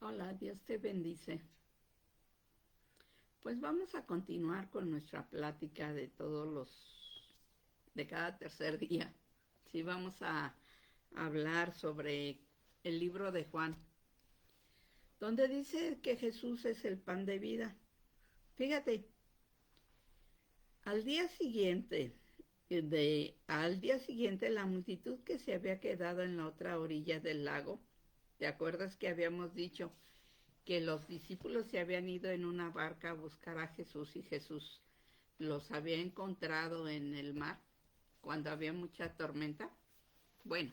Hola, Dios te bendice. Pues vamos a continuar con nuestra plática de cada tercer día. Sí, vamos a hablar sobre el libro de Juan, donde dice que Jesús es el pan de vida. Fíjate, al día siguiente, al día siguiente la multitud que se había quedado en la otra orilla del lago, ¿te acuerdas que habíamos dicho que los discípulos se habían ido en una barca a buscar a Jesús y Jesús los había encontrado en el mar cuando había mucha tormenta? Bueno,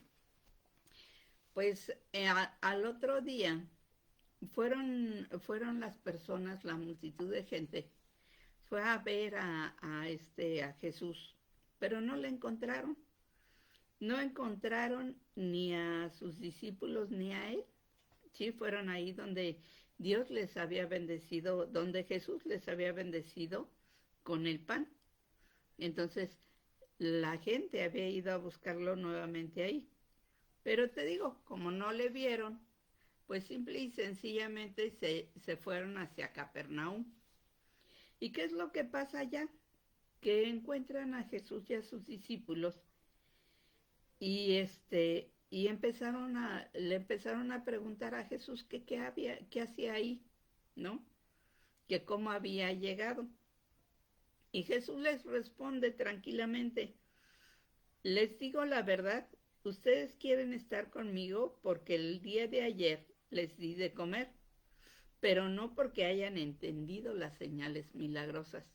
pues al otro día fueron las personas, la multitud de gente, fue a ver a Jesús, pero no le encontraron. No encontraron ni a sus discípulos ni a él. Sí, fueron ahí donde Dios les había bendecido, donde Jesús les había bendecido con el pan. Entonces, la gente había ido a buscarlo nuevamente ahí. Pero te digo, como no le vieron, pues simple y sencillamente se fueron hacia Capernaum. ¿Y qué es lo que pasa allá? Que encuentran a Jesús y a sus discípulos y le empezaron a preguntar a Jesús que qué hacía ahí, ¿no? Que cómo había llegado. Y Jesús les responde tranquilamente: les digo la verdad, ustedes quieren estar conmigo porque el día de ayer les di de comer, pero no porque hayan entendido las señales milagrosas.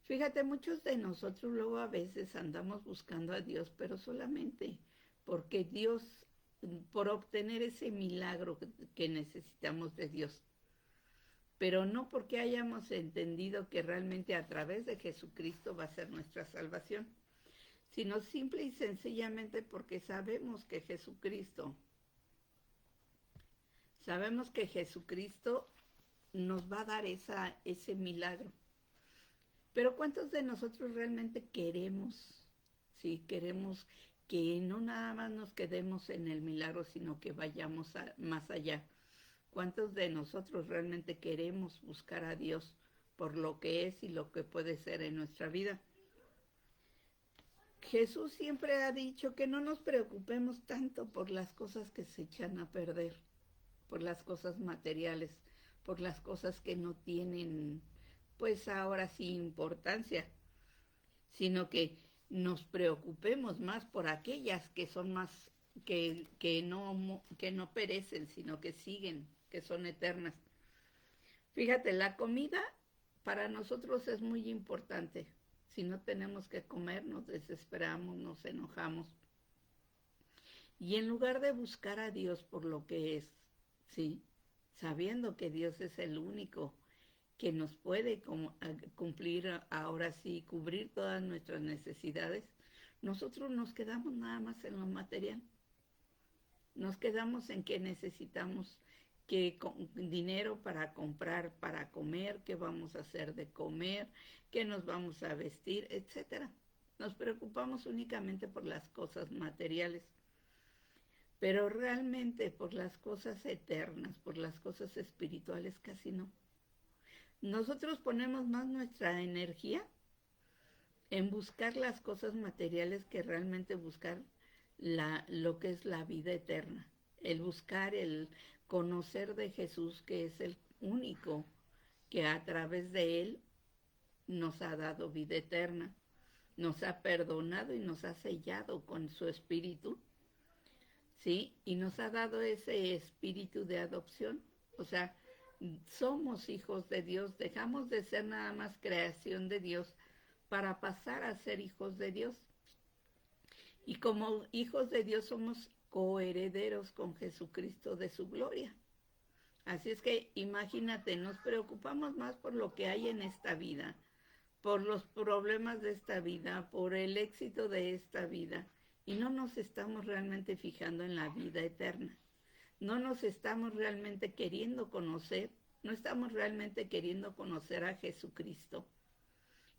Fíjate, muchos de nosotros luego a veces andamos buscando a Dios, pero solamente porque Dios, por obtener ese milagro que necesitamos de Dios, pero no porque hayamos entendido que realmente a través de Jesucristo va a ser nuestra salvación, sino simple y sencillamente porque sabemos que Jesucristo nos va a dar ese milagro. Pero ¿cuántos de nosotros realmente queremos? Sí, queremos que no nada más nos quedemos en el milagro, sino que vayamos más allá. ¿Cuántos de nosotros realmente queremos buscar a Dios por lo que es y lo que puede ser en nuestra vida? Jesús siempre ha dicho que no nos preocupemos tanto por las cosas que se echan a perder, por las cosas materiales, por las cosas que no tienen, pues ahora sí, importancia, sino que nos preocupemos más por aquellas que son más, que no perecen, sino que siguen, que son eternas. Fíjate, la comida para nosotros es muy importante. Si no tenemos que comer, nos desesperamos, nos enojamos. Y en lugar de buscar a Dios por lo que es, ¿sí? Sabiendo que Dios es el único que nos puede cumplir, ahora sí, cubrir todas nuestras necesidades, nosotros nos quedamos nada más en lo material. Nos quedamos en que necesitamos dinero para comprar, para comer, qué vamos a hacer de comer, qué nos vamos a vestir, etcétera. Nos preocupamos únicamente por las cosas materiales, pero realmente por las cosas eternas, por las cosas espirituales casi no. Nosotros ponemos más nuestra energía en buscar las cosas materiales que realmente buscar lo que es la vida eterna. El buscar, el conocer de Jesús, que es el único que a través de él nos ha dado vida eterna, nos ha perdonado y nos ha sellado con su espíritu, ¿sí? Y nos ha dado ese espíritu de adopción. O sea, somos hijos de Dios, dejamos de ser nada más creación de Dios para pasar a ser hijos de Dios. Y como hijos de Dios somos coherederos con Jesucristo de su gloria. Así es que imagínate, nos preocupamos más por lo que hay en esta vida, por los problemas de esta vida, por el éxito de esta vida, y no nos estamos realmente fijando en la vida eterna. No nos estamos realmente queriendo conocer, no estamos realmente queriendo conocer a Jesucristo,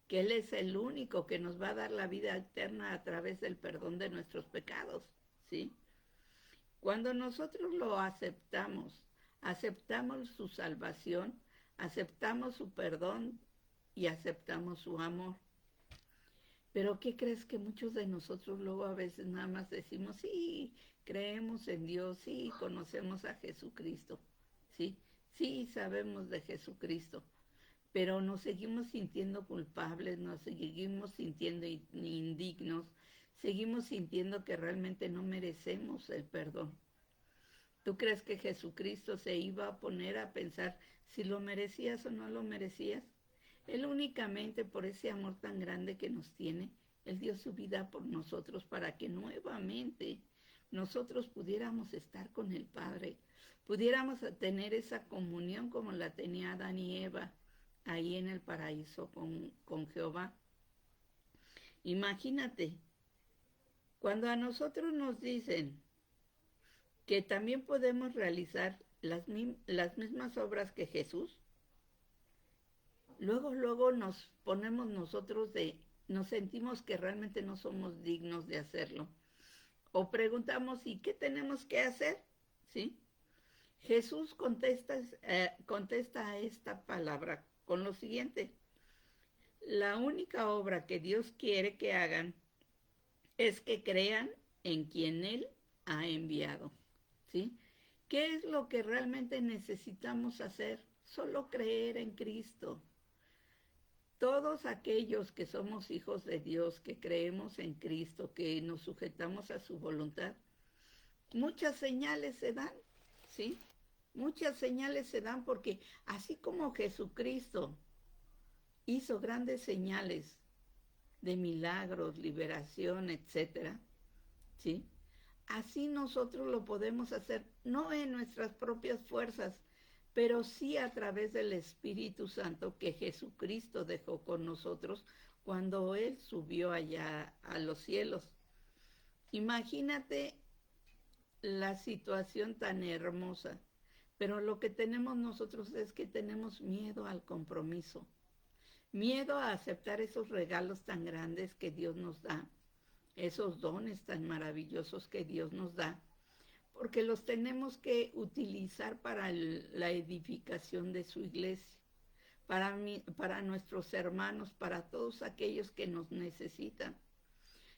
que Él es el único que nos va a dar la vida eterna a través del perdón de nuestros pecados, ¿sí? Cuando nosotros lo aceptamos aceptamos su salvación, aceptamos su perdón y aceptamos su amor. Pero ¿qué crees que muchos de nosotros luego a veces nada más decimos, sí, creemos en Dios, sí, conocemos a Jesucristo, sí, sí, sabemos de Jesucristo, pero nos seguimos sintiendo culpables, nos seguimos sintiendo indignos, seguimos sintiendo que realmente no merecemos el perdón? ¿Tú crees que Jesucristo se iba a poner a pensar si lo merecías o no lo merecías? Él únicamente por ese amor tan grande que nos tiene, Él dio su vida por nosotros para que nuevamente nosotros pudiéramos estar con el Padre, pudiéramos tener esa comunión como la tenía Adán y Eva ahí en el paraíso con Jehová. Imagínate, cuando a nosotros nos dicen que también podemos realizar las mismas obras que Jesús, luego nos ponemos nosotros nos sentimos que realmente no somos dignos de hacerlo. O preguntamos, ¿y qué tenemos que hacer? ¿Sí? Jesús contesta a esta palabra con lo siguiente: la única obra que Dios quiere que hagan es que crean en quien Él ha enviado. ¿Sí? ¿Qué es lo que realmente necesitamos hacer? Solo creer en Cristo. Todos aquellos que somos hijos de Dios, que creemos en Cristo, que nos sujetamos a su voluntad, muchas señales se dan, ¿sí? Muchas señales se dan porque así como Jesucristo hizo grandes señales de milagros, liberación, etcétera, ¿sí? Así nosotros lo podemos hacer, no en nuestras propias fuerzas, pero sí a través del Espíritu Santo que Jesucristo dejó con nosotros cuando Él subió allá a los cielos. Imagínate la situación tan hermosa, pero lo que tenemos nosotros es que tenemos miedo al compromiso, miedo a aceptar esos regalos tan grandes que Dios nos da, esos dones tan maravillosos que Dios nos da, porque los tenemos que utilizar para la edificación de su iglesia, para nuestros hermanos, para todos aquellos que nos necesitan.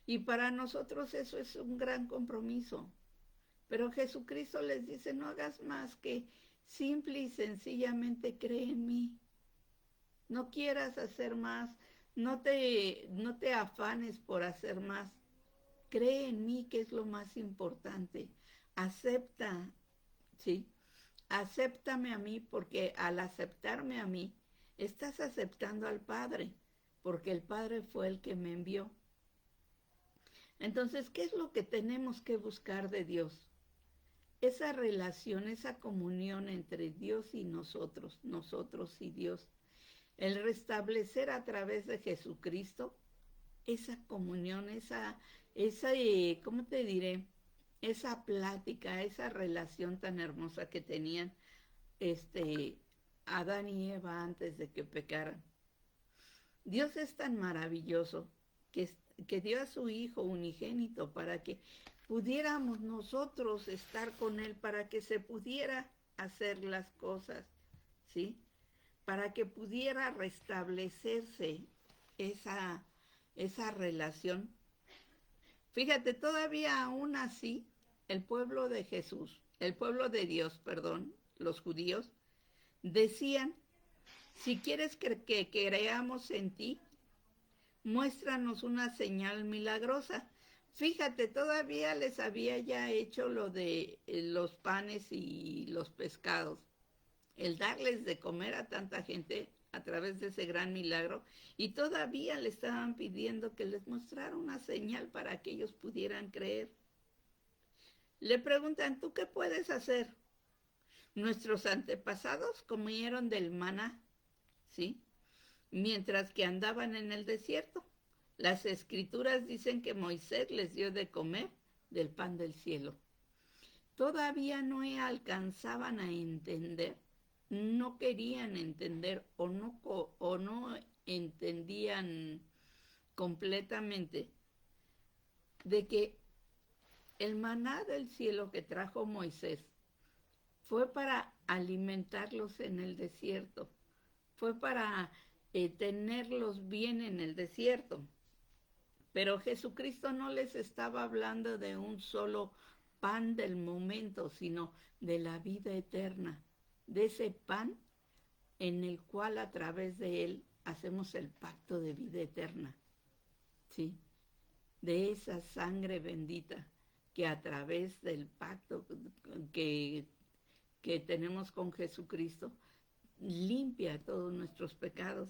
Y para nosotros eso es un gran compromiso. Pero Jesucristo les dice, no hagas más que simple y sencillamente cree en mí. No quieras hacer más, no te afanes por hacer más. Cree en mí, que es lo más importante. Acepta, ¿sí? Acéptame a mí, porque al aceptarme a mí, estás aceptando al Padre, porque el Padre fue el que me envió. Entonces, ¿qué es lo que tenemos que buscar de Dios? Esa relación, esa comunión entre Dios y nosotros y Dios. El restablecer a través de Jesucristo esa comunión, ¿cómo te diré? Esa plática, esa relación tan hermosa que tenían Adán y Eva antes de que pecaran. Dios es tan maravilloso que dio a su Hijo unigénito para que pudiéramos nosotros estar con Él, para que se pudiera hacer las cosas, ¿sí? Para que pudiera restablecerse esa relación. Fíjate, todavía aún así, el pueblo de Dios, perdón, los judíos, decían, si quieres que creamos en ti, muéstranos una señal milagrosa. Fíjate, todavía les había ya hecho lo de los panes y los pescados, el darles de comer a tanta gente a través de ese gran milagro, y todavía le estaban pidiendo que les mostrara una señal para que ellos pudieran creer. Le preguntan, ¿tú qué puedes hacer? Nuestros antepasados comieron del maná, ¿sí? Mientras que andaban en el desierto. Las escrituras dicen que Moisés les dio de comer del pan del cielo. Todavía no alcanzaban a entender, no querían entender o no entendían completamente de que el maná del cielo que trajo Moisés fue para alimentarlos en el desierto, fue para tenerlos bien en el desierto. Pero Jesucristo no les estaba hablando de un solo pan del momento, sino de la vida eterna, de ese pan en el cual a través de él hacemos el pacto de vida eterna, ¿sí? De esa sangre bendita que a través del pacto que, que tenemos con Jesucristo limpia todos nuestros pecados.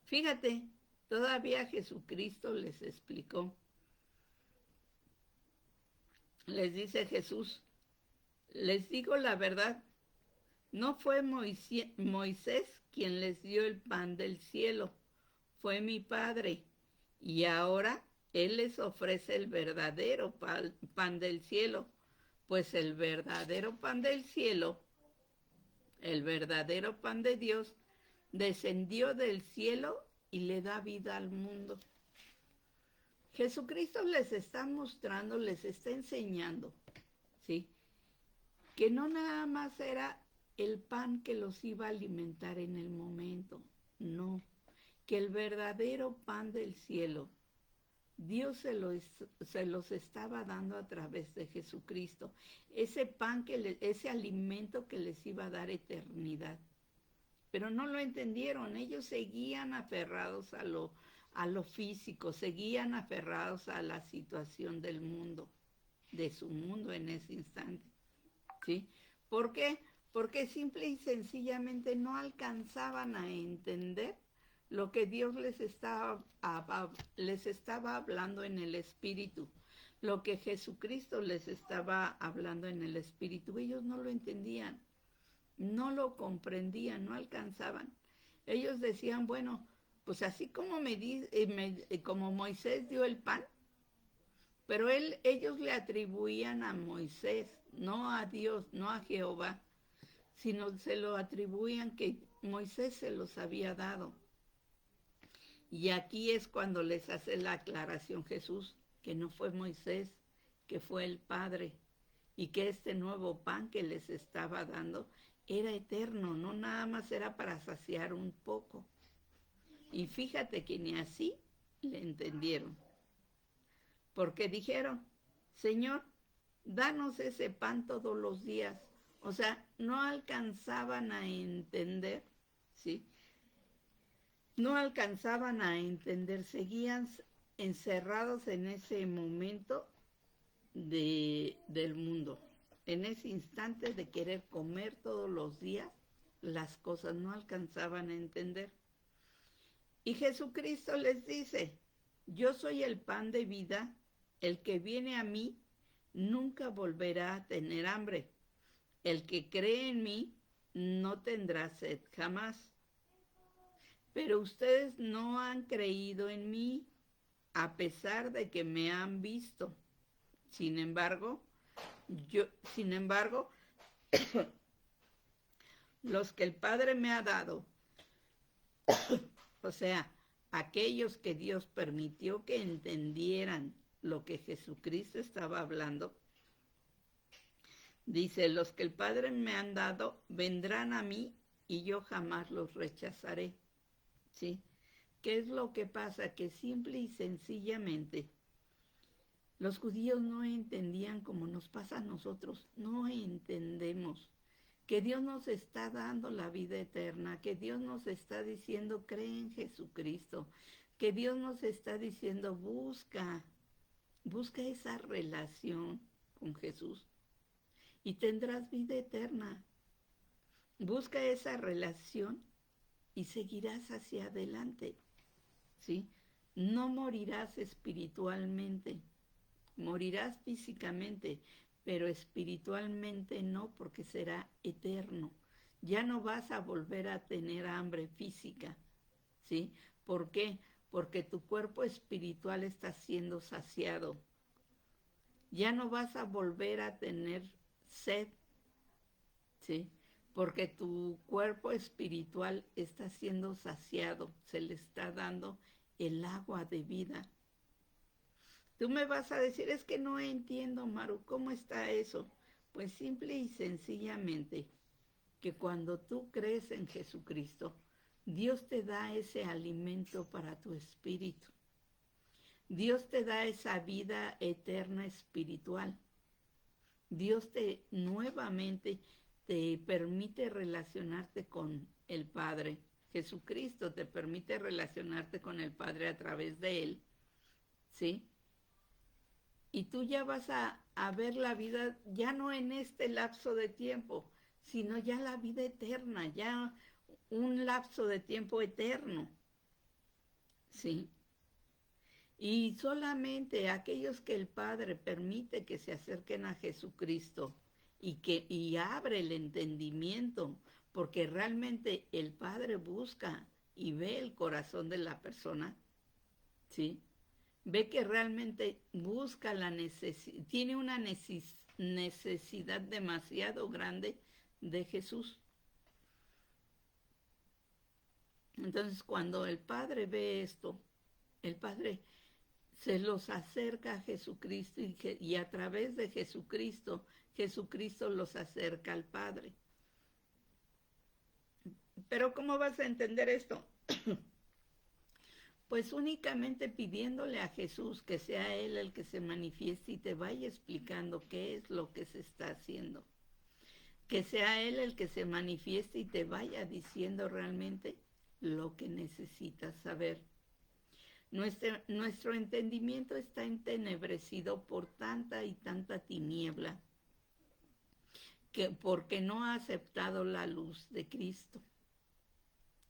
Fíjate, todavía Jesucristo les explicó. Les dice Jesús, les digo la verdad, no fue Moisés quien les dio el pan del cielo, fue mi Padre. Y ahora Él les ofrece el verdadero pan del cielo, pues el verdadero pan del cielo, el verdadero pan de Dios, descendió del cielo y le da vida al mundo. Jesucristo les está mostrando, les está enseñando, ¿sí? Que no nada más era el pan que los iba a alimentar en el momento, no, que el verdadero pan del cielo, Dios se los estaba dando a través de Jesucristo, ese pan, ese alimento que les iba a dar eternidad. Pero no lo entendieron, ellos seguían aferrados a lo físico, seguían aferrados a la situación del mundo, de su mundo en ese instante, ¿sí? ¿Por qué? Porque simple y sencillamente no alcanzaban a entender lo que Dios les estaba hablando en el Espíritu, lo que Jesucristo les estaba hablando en el Espíritu. Ellos no lo entendían, no lo comprendían, no alcanzaban. Ellos decían, bueno, pues así como como Moisés dio el pan, pero ellos le atribuían a Moisés, no a Dios, no a Jehová, sino se lo atribuían que Moisés se los había dado. Y aquí es cuando les hace la aclaración Jesús, que no fue Moisés, que fue el Padre, y que este nuevo pan que les estaba dando era eterno, no nada más era para saciar un poco. Y fíjate que ni así le entendieron, porque dijeron, Señor, danos ese pan todos los días. O sea, no alcanzaban a entender, ¿sí? No alcanzaban a entender, seguían encerrados en ese momento del mundo, en ese instante de querer comer todos los días, las cosas no alcanzaban a entender. Y Jesucristo les dice, yo soy el pan de vida, el que viene a mí nunca volverá a tener hambre. El que cree en mí no tendrá sed jamás. Pero ustedes no han creído en mí, a pesar de que me han visto. Sin embargo, los que el Padre me ha dado, o sea, aquellos que Dios permitió que entendieran lo que Jesucristo estaba hablando, dice, los que el Padre me han dado vendrán a mí y yo jamás los rechazaré. ¿Sí? ¿Qué es lo que pasa? Que simple y sencillamente los judíos no entendían como nos pasa a nosotros, no entendemos que Dios nos está dando la vida eterna, que Dios nos está diciendo, cree en Jesucristo, que Dios nos está diciendo, busca esa relación con Jesús y tendrás vida eterna. Busca esa relación y seguirás hacia adelante, ¿sí? No morirás espiritualmente, morirás físicamente, pero espiritualmente no, porque será eterno. Ya no vas a volver a tener hambre física, ¿sí? ¿Por qué? Porque tu cuerpo espiritual está siendo saciado. Ya no vas a volver a tener sed, ¿sí? Porque tu cuerpo espiritual está siendo saciado, se le está dando el agua de vida. Tú me vas a decir, es que no entiendo, Maru, ¿cómo está eso? Pues simple y sencillamente que cuando tú crees en Jesucristo, Dios te da ese alimento para tu espíritu. Dios te da esa vida eterna espiritual. Dios te nuevamente te permite relacionarte con el Padre. Jesucristo te permite relacionarte con el Padre a través de Él, ¿sí? Y tú ya vas a ver la vida ya no en este lapso de tiempo, sino ya la vida eterna, ya un lapso de tiempo eterno, ¿sí? Y solamente aquellos que el Padre permite que se acerquen a Jesucristo y abre el entendimiento, porque realmente el Padre busca y ve el corazón de la persona, ¿sí? Ve que realmente busca la necesidad, tiene una necesidad demasiado grande de Jesús. Entonces, cuando el Padre ve esto, el Padre se los acerca a Jesucristo y a través de Jesucristo, Jesucristo los acerca al Padre. Pero ¿cómo vas a entender esto? Pues únicamente pidiéndole a Jesús que sea Él el que se manifieste y te vaya explicando qué es lo que se está haciendo. Que sea Él el que se manifieste y te vaya diciendo realmente lo que necesitas saber. Nuestro entendimiento está entenebrecido por tanta y tanta tiniebla, porque no ha aceptado la luz de Cristo,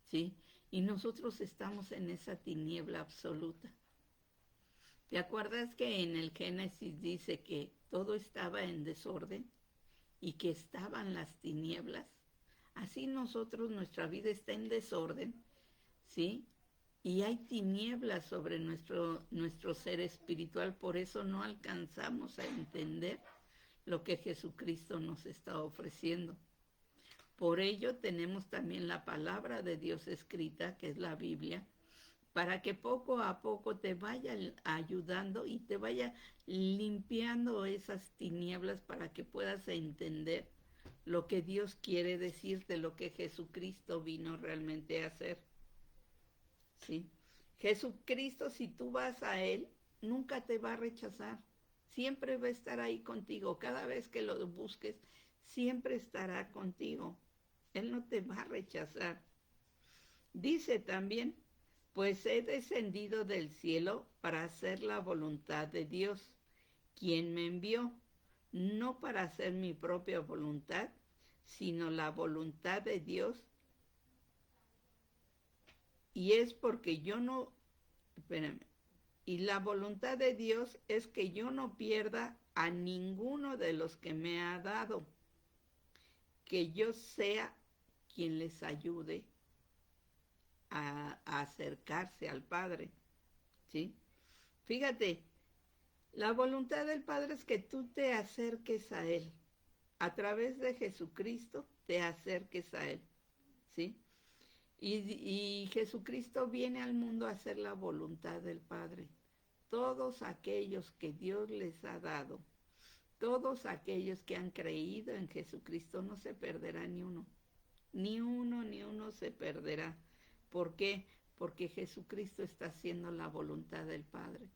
¿sí? Y nosotros estamos en esa tiniebla absoluta. ¿Te acuerdas que en el Génesis dice que todo estaba en desorden y que estaban las tinieblas? Así nosotros, nuestra vida está en desorden, ¿sí? Y hay tinieblas sobre nuestro ser espiritual, por eso no alcanzamos a entender lo que Jesucristo nos está ofreciendo. Por ello tenemos también la palabra de Dios escrita, que es la Biblia, para que poco a poco te vaya ayudando y te vaya limpiando esas tinieblas para que puedas entender lo que Dios quiere decirte, lo que Jesucristo vino realmente a hacer. ¿Sí? Jesucristo, si tú vas a Él, nunca te va a rechazar. Siempre va a estar ahí contigo. Cada vez que lo busques, siempre estará contigo. Él no te va a rechazar. Dice también, pues he descendido del cielo para hacer la voluntad de Dios, quien me envió, no para hacer mi propia voluntad, sino la voluntad de Dios. Y es porque yo no, espérame, y la voluntad de Dios es que yo no pierda a ninguno de los que me ha dado, que yo sea quien les ayude a acercarse al Padre, ¿sí? Fíjate, la voluntad del Padre es que tú te acerques a Él, a través de Jesucristo te acerques a Él, ¿sí? Y Jesucristo viene al mundo a hacer la voluntad del Padre. Todos aquellos que Dios les ha dado, todos aquellos que han creído en Jesucristo, no se perderá ni uno. Ni uno se perderá. ¿Por qué? Porque Jesucristo está haciendo la voluntad del Padre.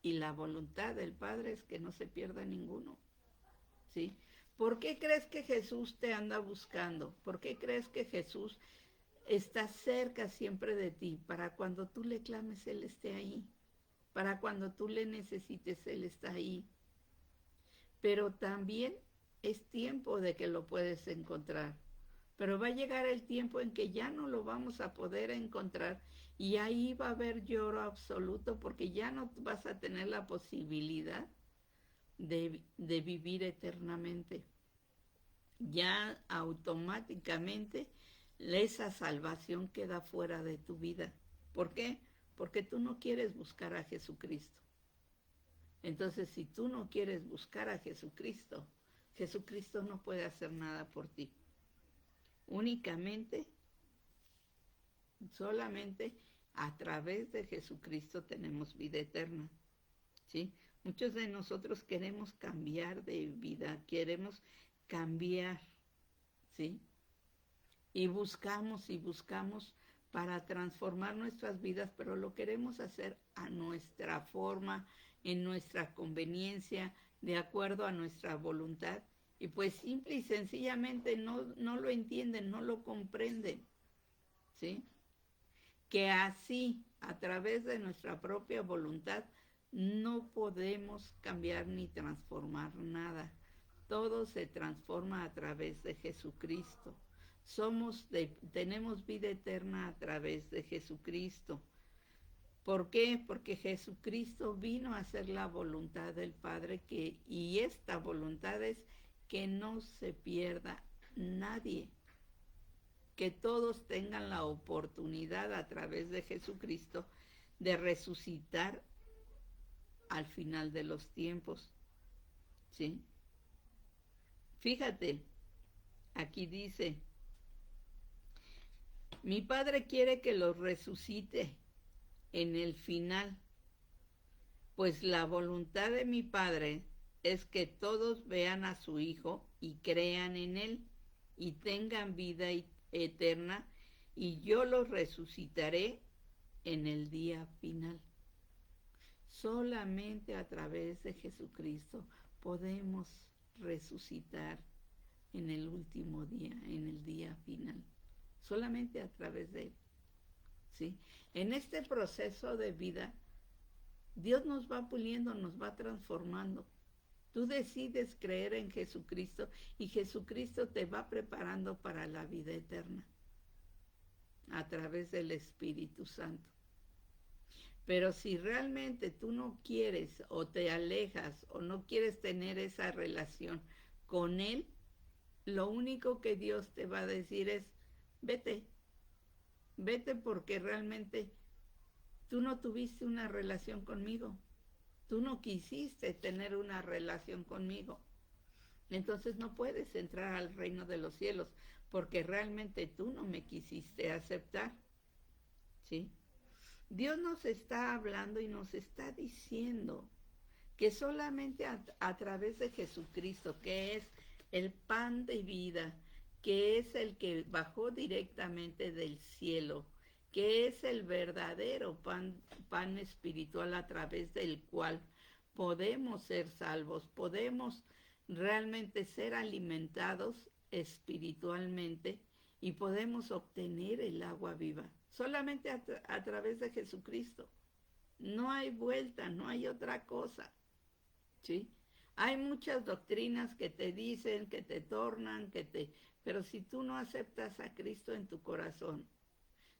Y la voluntad del Padre es que no se pierda ninguno, ¿sí? ¿Por qué crees que Jesús te anda buscando? ¿Por qué crees que Jesús está cerca siempre de ti? Para cuando tú le clames, Él esté ahí. Para cuando tú le necesites, Él está ahí. Pero también es tiempo de que lo puedes encontrar. Pero va a llegar el tiempo en que ya no lo vamos a poder encontrar y ahí va a haber lloro absoluto porque ya no vas a tener la posibilidad de vivir eternamente. Ya automáticamente esa salvación queda fuera de tu vida. ¿Por qué? Porque tú no quieres buscar a Jesucristo. Entonces, si tú no quieres buscar a Jesucristo, Jesucristo no puede hacer nada por ti. Únicamente, solamente a través de Jesucristo tenemos vida eterna, ¿sí? Muchos de nosotros queremos cambiar de vida, queremos cambiar, ¿sí? Y buscamos para transformar nuestras vidas, pero lo queremos hacer a nuestra forma, en nuestra conveniencia, de acuerdo a nuestra voluntad. Y pues simple y sencillamente no lo entienden, no lo comprenden, ¿sí? Que así, a través de nuestra propia voluntad, no podemos cambiar ni transformar nada. Todo se transforma a través de Jesucristo. Tenemos vida eterna a través de Jesucristo. ¿Por qué? Porque Jesucristo vino a hacer la voluntad del Padre, y esta voluntad es que no se pierda nadie, que todos tengan la oportunidad a través de Jesucristo de resucitar al final de los tiempos, ¿sí? Fíjate, aquí dice, mi Padre quiere que los resucite en el final, pues la voluntad de mi Padre es que todos vean a su Hijo y crean en Él y tengan vida eterna, y yo los resucitaré en el día final. Solamente a través de Jesucristo podemos resucitar en el último día, en el día final. Solamente a través de Él, ¿sí? En este proceso de vida, Dios nos va puliendo, nos va transformando. Tú decides creer en Jesucristo y Jesucristo te va preparando para la vida eterna a través del Espíritu Santo. Pero si realmente tú no quieres o te alejas o no quieres tener esa relación con Él, lo único que Dios te va a decir es, vete, vete, porque realmente tú no tuviste una relación conmigo. Tú no quisiste tener una relación conmigo. Entonces no puedes entrar al reino de los cielos, porque realmente tú no me quisiste aceptar, ¿sí? Dios nos está hablando y nos está diciendo que solamente a través de Jesucristo, que es el pan de vida, que es el que bajó directamente del cielo, que es el verdadero pan espiritual a través del cual podemos ser salvos, podemos realmente ser alimentados espiritualmente y podemos obtener el agua viva. Solamente a través de Jesucristo. No hay vuelta, no hay otra cosa, ¿sí? Hay muchas doctrinas que te dicen, que te tornan, pero si tú no aceptas a Cristo en tu corazón,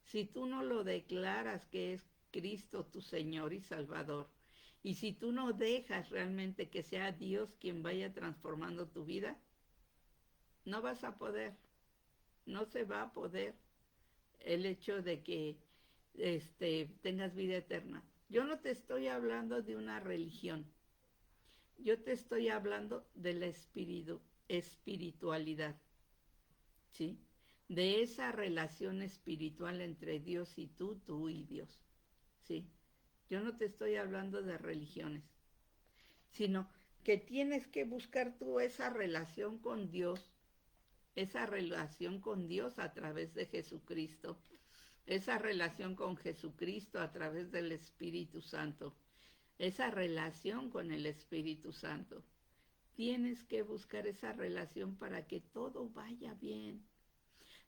si tú no lo declaras que es Cristo tu Señor y Salvador, y si tú no dejas realmente que sea Dios quien vaya transformando tu vida, no vas a poder, no se va a poder el hecho de que tengas vida eterna. Yo no te estoy hablando de una religión, yo te estoy hablando de la espiritualidad, ¿sí? De esa relación espiritual entre Dios y tú y Dios, ¿sí? Yo no te estoy hablando de religiones, sino que tienes que buscar tú esa relación con Dios a través de Jesucristo, esa relación con Jesucristo a través del Espíritu Santo, esa relación con el Espíritu Santo. Tienes que buscar esa relación para que todo vaya bien.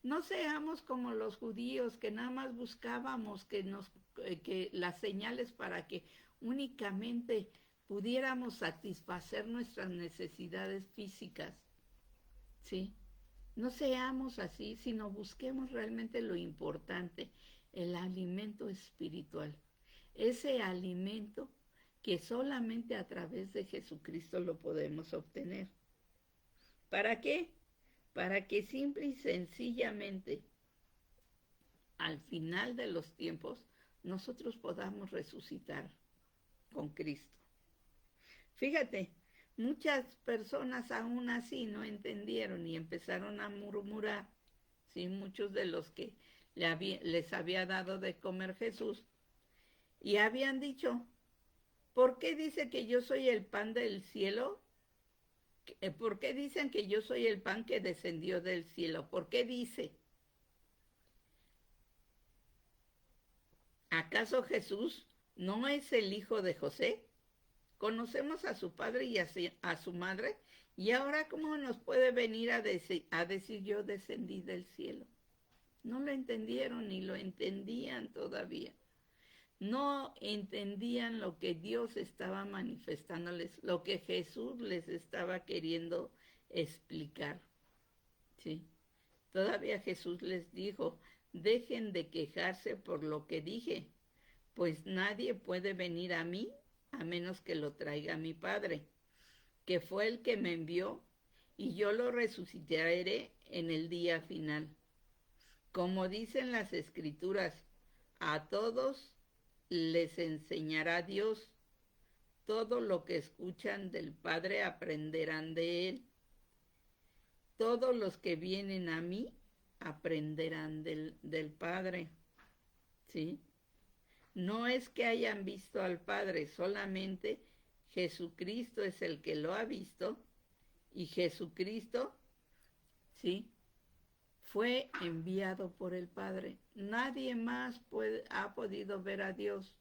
No seamos como los judíos, que nada más buscábamos que las señales para que únicamente pudiéramos satisfacer nuestras necesidades físicas, ¿sí? No seamos así, sino busquemos realmente lo importante, el alimento espiritual. Ese alimento que solamente a través de Jesucristo lo podemos obtener. ¿Para qué? Para que simple y sencillamente al final de los tiempos nosotros podamos resucitar con Cristo. Fíjate, muchas personas aún así no entendieron y empezaron a murmurar, ¿sí? Muchos de los que les había dado de comer Jesús, y habían dicho, ¿Por qué dice que yo soy el pan del cielo? ¿Por qué dicen que yo soy el pan que descendió del cielo? ¿Por qué dice? ¿Acaso Jesús no es el hijo de José? Conocemos a su padre y a su madre, y ahora ¿cómo nos puede venir a decir yo descendí del cielo? No lo entendieron ni lo entendían todavía. No entendían lo que Dios estaba manifestándoles, lo que Jesús les estaba queriendo explicar. ¿Sí? Todavía Jesús les dijo, dejen de quejarse por lo que dije, pues nadie puede venir a mí a menos que lo traiga mi Padre, que fue el que me envió, y yo lo resucitaré en el día final. Como dicen las Escrituras, a todos les enseñará Dios. Todo lo que escuchan del Padre aprenderán de Él. Todos los que vienen a mí aprenderán del Padre. ¿Sí? No es que hayan visto al Padre, solamente Jesucristo es el que lo ha visto, y Jesucristo, ¿sí?, fue enviado por el Padre. Nadie más ha podido ver a Dios.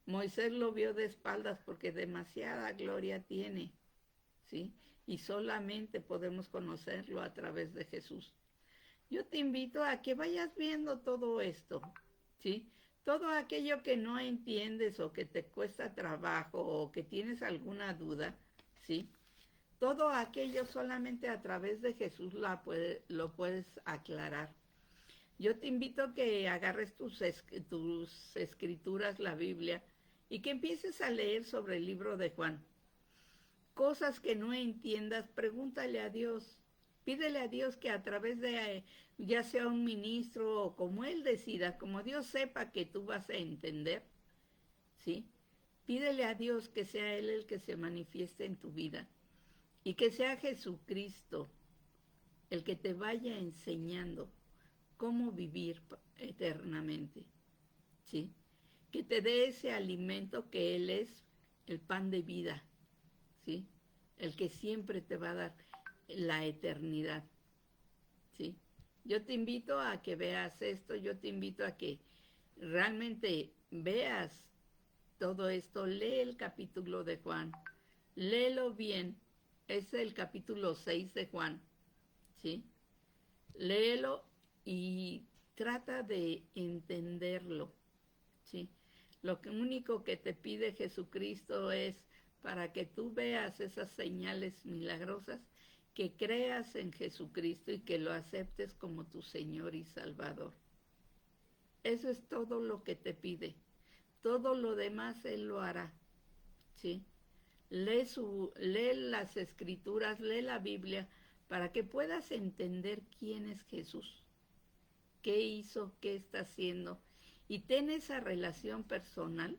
Moisés lo vio de espaldas porque demasiada gloria tiene, ¿sí? Y solamente podemos conocerlo a través de Jesús. Yo te invito a que vayas viendo todo esto, ¿sí? Todo aquello que no entiendes o que te cuesta trabajo o que tienes alguna duda, ¿sí? Todo aquello solamente a través de Jesús lo puedes aclarar. Yo te invito a que agarres tus escrituras, la Biblia, y que empieces a leer sobre el libro de Juan. Cosas que no entiendas, pregúntale a Dios. Pídele a Dios que a través de, ya sea un ministro o como Él decida, como Dios sepa que tú vas a entender, ¿sí? Pídele a Dios que sea Él el que se manifieste en tu vida y que sea Jesucristo el que te vaya enseñando cómo vivir eternamente, ¿sí? Que te dé ese alimento que Él es el pan de vida, ¿sí? El que siempre te va a dar la eternidad, ¿sí? Yo te invito a que veas esto, yo te invito a que realmente veas todo esto. Lee el capítulo de Juan, léelo bien, es el capítulo 6 de Juan, ¿sí? Léelo y trata de entenderlo, ¿sí? Lo único que te pide Jesucristo es para que tú veas esas señales milagrosas, que creas en Jesucristo y que lo aceptes como tu Señor y Salvador. Eso es todo lo que te pide. Todo lo demás Él lo hará, ¿sí? Lee las Escrituras, lee la Biblia, para que puedas entender quién es Jesús, qué hizo, qué está haciendo, y ten esa relación personal.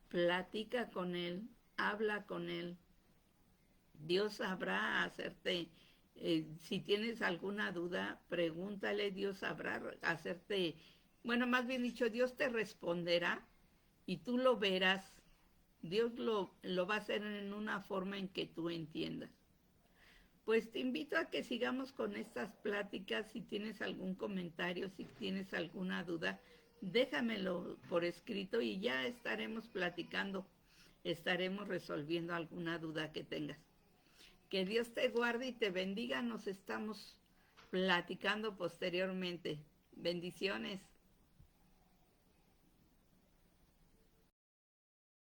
Platica con Él, habla con Él. Dios sabrá hacerte, si tienes alguna duda, pregúntale, Dios sabrá hacerte, bueno, más bien dicho, Dios te responderá y tú lo verás. Dios lo va a hacer en una forma en que tú entiendas. Pues te invito a que sigamos con estas pláticas. Si tienes algún comentario, si tienes alguna duda, déjamelo por escrito y ya estaremos platicando, estaremos resolviendo alguna duda que tengas. Que Dios te guarde y te bendiga. Nos estamos platicando posteriormente. Bendiciones.